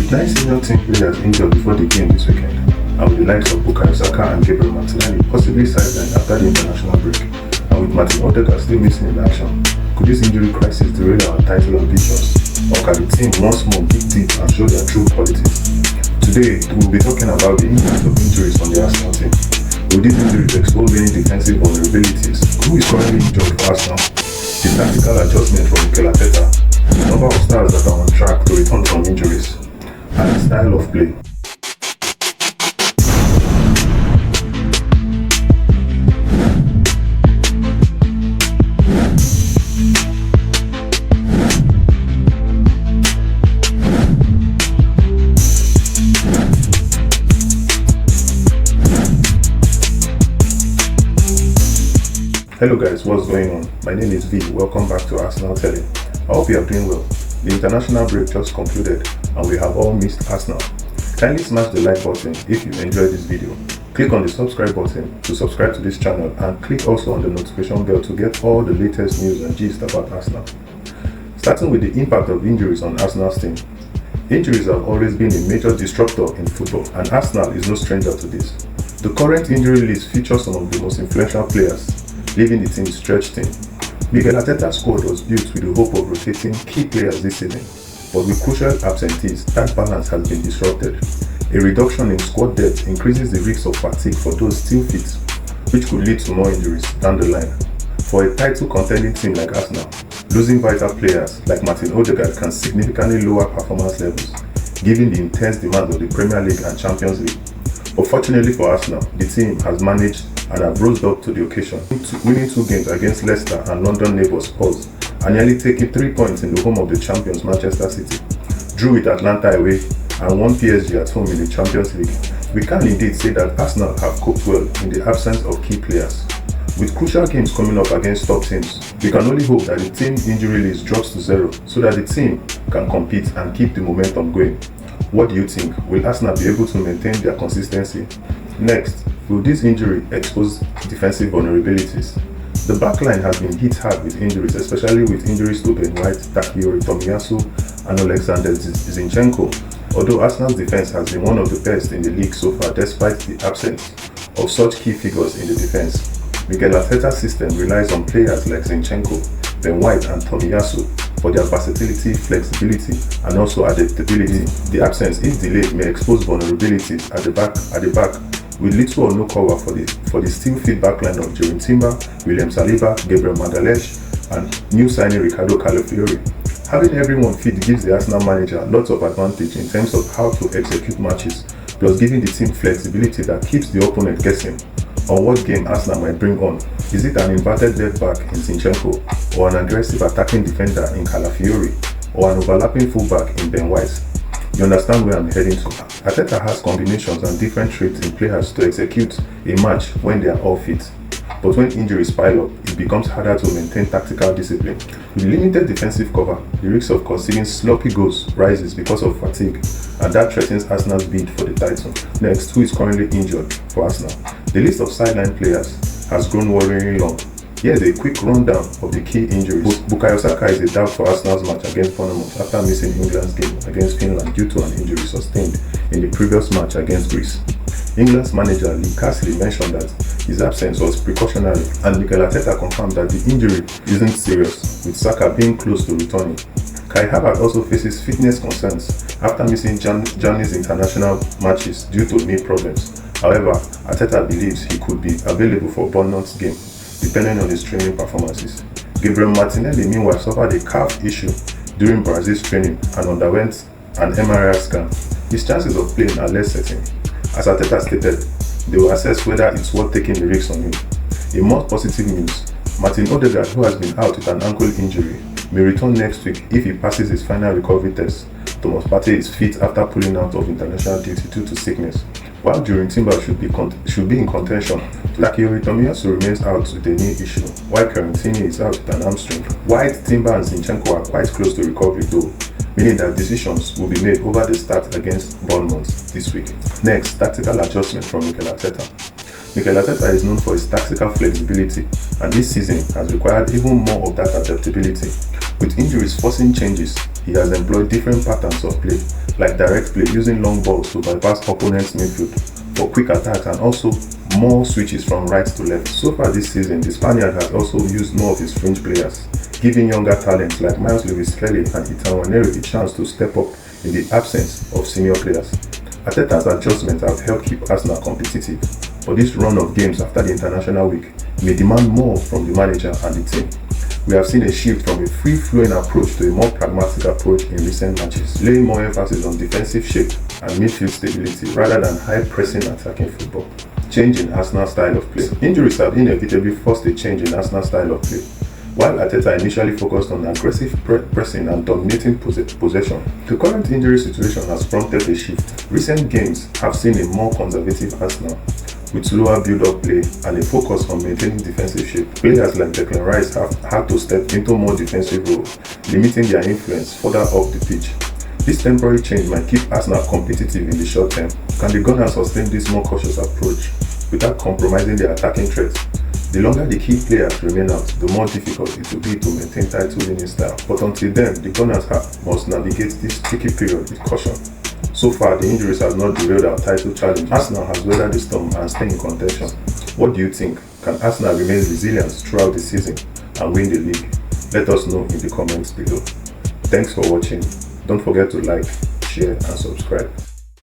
With 9 senior team players injured before the game this weekend, and with the likes of Bukayo Saka and Gabriel Martinelli possibly sidelined after the international break, and with Ødegaard still missing in action, could this injury crisis derail our title ambitions, or can the team once more dig deep and show their true qualities? Today, we will be talking about the impact of injuries on the Arsenal team. Will these injuries expose any defensive vulnerabilities? Who is currently injured for Arsenal? The tactical adjustment from Arteta, the number of stars that are on track to return from injuries, and the style of play. Hello guys, what's going on? My name is V. Welcome back to Arsenal Telling. I hope you are doing well. The international break just concluded and we have all missed Arsenal. Kindly smash the like button if you enjoyed this video. Click on the subscribe button to subscribe to this channel and click also on the notification bell to get all the latest news and gist about Arsenal. Starting with the impact of injuries on Arsenal's team. Injuries have always been a major disruptor in football and Arsenal is no stranger to this. The current injury list features some of the most influential players, leaving the team stretched thin. Arteta's squad was built with the hope of rotating key players this season, but with crucial absentees, that balance has been disrupted. A reduction in squad depth increases the risk of fatigue for those still fit, which could lead to more injuries down the line. For a title-contending team like Arsenal, losing vital players like Ødegaard can significantly lower performance levels, given the intense demands of the Premier League and Champions League. But fortunately for Arsenal, the team has managed and have rose up to the occasion, winning 2 games against Leicester and London neighbours Spurs, and nearly taking 3 points in the home of the champions Manchester City, drew with Atlanta away, and won PSG at home in the Champions League. We can indeed say that Arsenal have coped well in the absence of key players. With crucial games coming up against top teams, we can only hope that the team injury list drops to 0 so that the team can compete and keep the momentum going. What do you think? Will Arsenal be able to maintain their consistency? Next, will this injury expose defensive vulnerabilities? The backline has been hit hard with injuries, especially with injuries to Ben White, Tomiyasu, and Alexander Zinchenko. Although Arsenal's defense has been one of the best in the league so far despite the absence of such key figures in the defense. Arteta's system relies on players like Zinchenko, Ben White and Tomiyasu for their versatility, flexibility, and also adaptability. The absence, if delayed, may expose vulnerabilities at the back, with little or no cover for the still fit backline of Jurgen Timber, William Saliba, Gabriel Martinelli, and new signing Ricardo Calafiori. Having everyone fit gives the Arsenal manager lots of advantage in terms of how to execute matches, plus giving the team flexibility that keeps the opponent guessing on what game Arsenal might bring on. Is it an inverted left back in Zinchenko, or an aggressive attacking defender in Calafiori, or an overlapping fullback in Ben White? You understand where I'm heading to. Arteta has combinations and different traits in players to execute a match when they are all fit. But when injuries pile up, it becomes harder to maintain tactical discipline. With limited defensive cover, the risk of conceding sloppy goals rises because of fatigue, and that threatens Arsenal's bid for the title. Next, who is currently injured for Arsenal? The list of sideline players has grown worryingly long. Here's a quick rundown of the key injuries. Bukayo Saka is a doubt for Arsenal's match against Bournemouth after missing England's game against Finland due to an injury sustained in the previous match against Greece. England's manager Lee Carsley mentioned that his absence was precautionary, and Arteta confirmed that the injury isn't serious, with Saka being close to returning. Kai Havertz also faces fitness concerns after missing Germany's international matches due to knee problems. However, Arteta believes he could be available for Bournemouth's game, depending on his training performances. Gabriel Martinelli, meanwhile, suffered a calf issue during Brazil's training and underwent an MRI scan. His chances of playing are less certain. As Arteta stated, they will assess whether it's worth taking the risks on him. In more positive news, Ødegaard, who has been out with an ankle injury, may return next week if he passes his final recovery test. Thomas Partey is fit after pulling out of international duty due to sickness, while Jurgen Timber should be in contention. Tomiyasu remains out with a knee issue, while Quarantini is out with an hamstring. White, Timber and Zinchenko are quite close to recovery though, meaning that decisions will be made over the start against Bournemouth this week. Next, tactical adjustment from Arteta. Arteta is known for his tactical flexibility, and this season has required even more of that adaptability. With injuries forcing changes, he has employed different patterns of play, like direct play using long balls to bypass opponents' midfield for quick attacks, and also more switches from right to left. So far this season, the Spaniard has also used more of his fringe players, giving younger talents like Miles Lewis-Kelly and Ethan Nwaneri the chance to step up in the absence of senior players. Arteta's adjustments have helped keep Arsenal competitive, but this run of games after the international week may demand more from the manager and the team. We have seen a shift from a free-flowing approach to a more pragmatic approach in recent matches, laying more emphasis on defensive shape and midfield stability rather than high-pressing attacking football. Change in Arsenal's style of play. Injuries have inevitably forced a change in Arsenal's style of play. While Arteta initially focused on aggressive pressing and dominating possession, the current injury situation has prompted a shift. Recent games have seen a more conservative Arsenal, with slower build-up play and a focus on maintaining defensive shape. Players like Declan Rice have had to step into more defensive roles, limiting their influence further up the pitch. This temporary change might keep Arsenal competitive in the short term. Can the Gunners sustain this more cautious approach without compromising their attacking threats? The longer the key players remain out, the more difficult it will be to maintain title-winning style. But until then, the Gunners must navigate this tricky period with caution. So far, the injuries have not derailed our title challenge. Arsenal has weathered the storm and stay in contention. What do you think? Can Arsenal remain resilient throughout the season and win the league? Let us know in the comments below. Thanks for watching. Don't forget to like, share and subscribe.